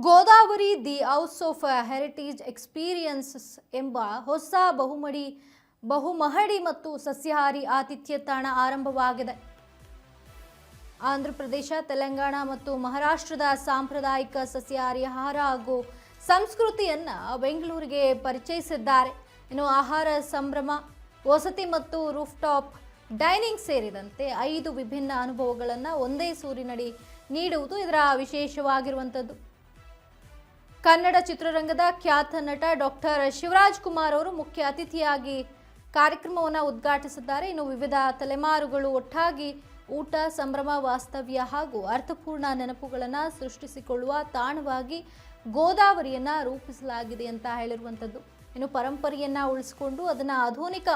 Godavari the house of heritage experiences ಎಂಬ ಹೊಸ ಬಹುಮಹಡಿ ಮತ್ತು ಸಸ್ಯಾಹಾರಿ ಆತಿಥ್ಯ ತಾಣ ಆರಂಭವಾಗಿದೆ. ಆಂಧ್ರಪ್ರದೇಶ, ತೆಲಂಗಾಣ ಮತ್ತು ಮಹಾರಾಷ್ಟ್ರದ ಸಾಂಪ್ರದಾಯಿಕ ಸಸ್ಯಾಹಾರಿ ಆಹಾರ ಹಾಗೂ ಸಂಸ್ಕೃತಿಯನ್ನ ಬೆಂಗಳೂರಿಗೆ ಪರಿಚಯಿಸಿದ್ದಾರೆ. ಇನ್ನು ಆಹಾರ ಸಂಭ್ರಮ, ವಸತಿ ಮತ್ತು ರೂಫ್ಟಾಪ್ ಡೈನಿಂಗ್ ಸೇರಿದಂತೆ 5 ವಿಭಿನ್ನ ಅನುಭವಗಳನ್ನು ಒಂದೇ ಸೂರಿನಡಿ ನೀಡುವುದು ಇದರ ವಿಶೇಷವಾಗಿರುವಂಥದ್ದು. ಕನ್ನಡ ಚಿತ್ರರಂಗದ ಖ್ಯಾತ ನಟ ಡಾಕ್ಟರ್ ಶಿವರಾಜ್ ಕುಮಾರ್ ಅವರು ಮುಖ್ಯ ಅತಿಥಿಯಾಗಿ ಕಾರ್ಯಕ್ರಮವನ್ನು ಉದ್ಘಾಟಿಸಿದ್ದಾರೆ. ಇನ್ನು ವಿವಿಧ ತಲೆಮಾರುಗಳು ಒಟ್ಟಾಗಿ ಊಟ, ಸಂಭ್ರಮ, ವಾಸ್ತವ್ಯ ಹಾಗೂ ಅರ್ಥಪೂರ್ಣ ನೆನಪುಗಳನ್ನು ಸೃಷ್ಟಿಸಿಕೊಳ್ಳುವ ತಾಣವಾಗಿ ಗೋದಾವರಿಯನ್ನು ರೂಪಿಸಲಾಗಿದೆ ಅಂತ ಹೇಳಿರುವಂಥದ್ದು. ಇನ್ನು ಪರಂಪರೆಯನ್ನು ಉಳಿಸಿಕೊಂಡು ಅದನ್ನು ಆಧುನಿಕ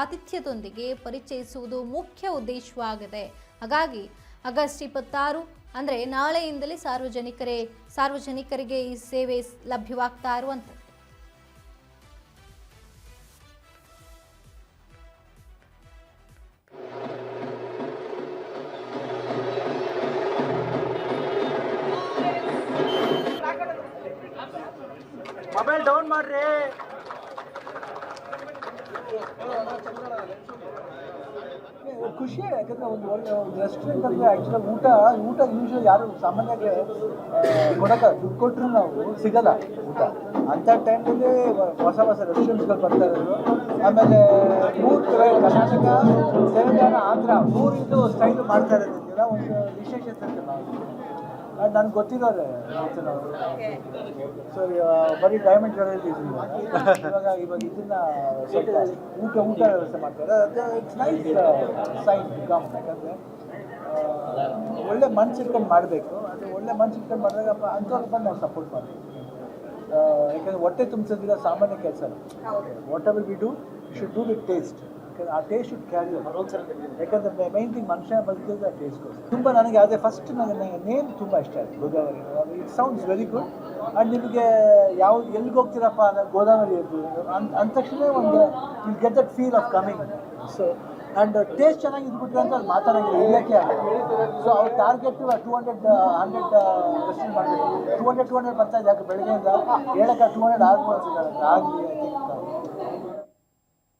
ಆತಿಥ್ಯದೊಂದಿಗೆ ಪರಿಚಯಿಸುವುದು ಮುಖ್ಯ ಉದ್ದೇಶವಾಗಿದೆ. ಹಾಗಾಗಿ ಆಗಸ್ಟ್ 26 ಅಂದರೆ ನಾಳೆಯಿಂದಲೇ ಸಾರ್ವಜನಿಕರಿಗೆ ಈ ಸೇವೆ ಲಭ್ಯವಾಗ್ತಾ ಇರುವಂಥದ್ದು. ಮೊಬೈಲ್ ಡೌನ್ ಮಾಡ್ರಿ. ಖುಷಿ, ಯಾಕಂದ್ರೆ ಒಂದು ರೆಸ್ಟೋರೆಂಟ್ ಅಂದರೆ ಆ್ಯಕ್ಚುಲಿ ಊಟ ಯೂಶ್ವಲಿ ಯಾರು ಸಾಮಾನ್ಯವಾಗಿ ದುಡ್ಡು ಕೊಟ್ಟರು ನಾವು ಸಿಗಲ್ಲ ಊಟ. ಅಂಥ ಟೈಮಲ್ಲಿ ಹೊಸ ರೆಸ್ಟೋರೆಂಟ್ಸ್ಗಳು ಬರ್ತಾ ಇರೋದು. ಆಮೇಲೆ 3 ಕರ್ನಾಟಕ, ತೆಲಂಗಾಣ, ಆಂಧ್ರ 3 ಇದು ಸ್ಟೈಲು ಮಾಡ್ತಾ ಇರೋದ್ರಿಂದ ಒಂದು ವಿಶೇಷತೆ ನಾವು ನನಗೆ ಗೊತ್ತಿರೋರೆ ಅವರು. ಸೊ ಬರೀ ಡೈಮಂಡ್ಗಳಲ್ಲಿ ಇವಾಗ ಇದನ್ನ ಸ್ವಲ್ಪ ಊಟ ವ್ಯವಸ್ಥೆ ಮಾಡ್ತಾರೆ. ಅದು ಇಟ್ಸ್ ನೈಸ್ ಸೈನ್ ಕಮ್. ಯಾಕಂದರೆ ಒಳ್ಳೆ ಮನ್ಸು ಇಟ್ಕೊಂಡು ಮಾಡಬೇಕು. ಅದು ಒಳ್ಳೆ ಮನ್ಸು ಇಟ್ಕೊಂಡು ಮಾಡಿದಾಗ ಅಂಥವ್ರಿಗೆ ಬಂದು ನಾವು ಸಪೋರ್ಟ್ ಮಾಡಬೇಕು. ಯಾಕಂದರೆ ಹೊಟ್ಟೆ ತುಂಬಿಸೋದಿಲ್ಲ ಸಾಮಾನ್ಯ ಕೆಲಸ. What ever we do should do with taste. ಆ ಟೇಸ್ಟ್ ಶುಡ್ ಕ್ಯಾರಿ. ಯಾಕಂದರೆ ಮೇನ್ ಥಿಂಗ್ ಮನುಷ್ಯ ಬದುಕಿದ್ರೆ ಟೇಸ್ಟ್ಗೋಸ್ಕರ. ತುಂಬ ನನಗೆ ಅದೇ ಫಸ್ಟ್ ನನಗೆ ನೇಮ್ ತುಂಬ ಇಷ್ಟ ಆಯಿತು, Godavari. It sounds very good. And ನಿಮಗೆ ಎಲ್ಲಿಗೆ ಹೋಗ್ತೀರಪ್ಪ ಅಂದರೆ ಗೋದಾವರಿ ಇರ್ಬೋದು ಅಂದ ತಕ್ಷಣ ಒಂದು will get that feel of coming. So and taste ಚೆನ್ನಾಗಿ ಇದ್ಬಿಟ್ರೆ ಅಂತ ಅದು ಮಾತಾಡೋಂಗಿಲ್ಲ, ಇಲ್ಲಕ್ಕೆ ಆಗಲ್ಲ. ಸೊ ಅವ್ರ ಟಾರ್ಗೆಟ್ 200 ರೆಸ್ಟೋರೆಂಟ್ ಮಾಡಬೇಕು. 200 ಬರ್ತಾ ಇದೆ. ಯಾಕೆ ಬೆಳಗ್ಗೆಯಿಂದ ಹೇಳಕ್ಕೆ 200 ಆಗಲಿ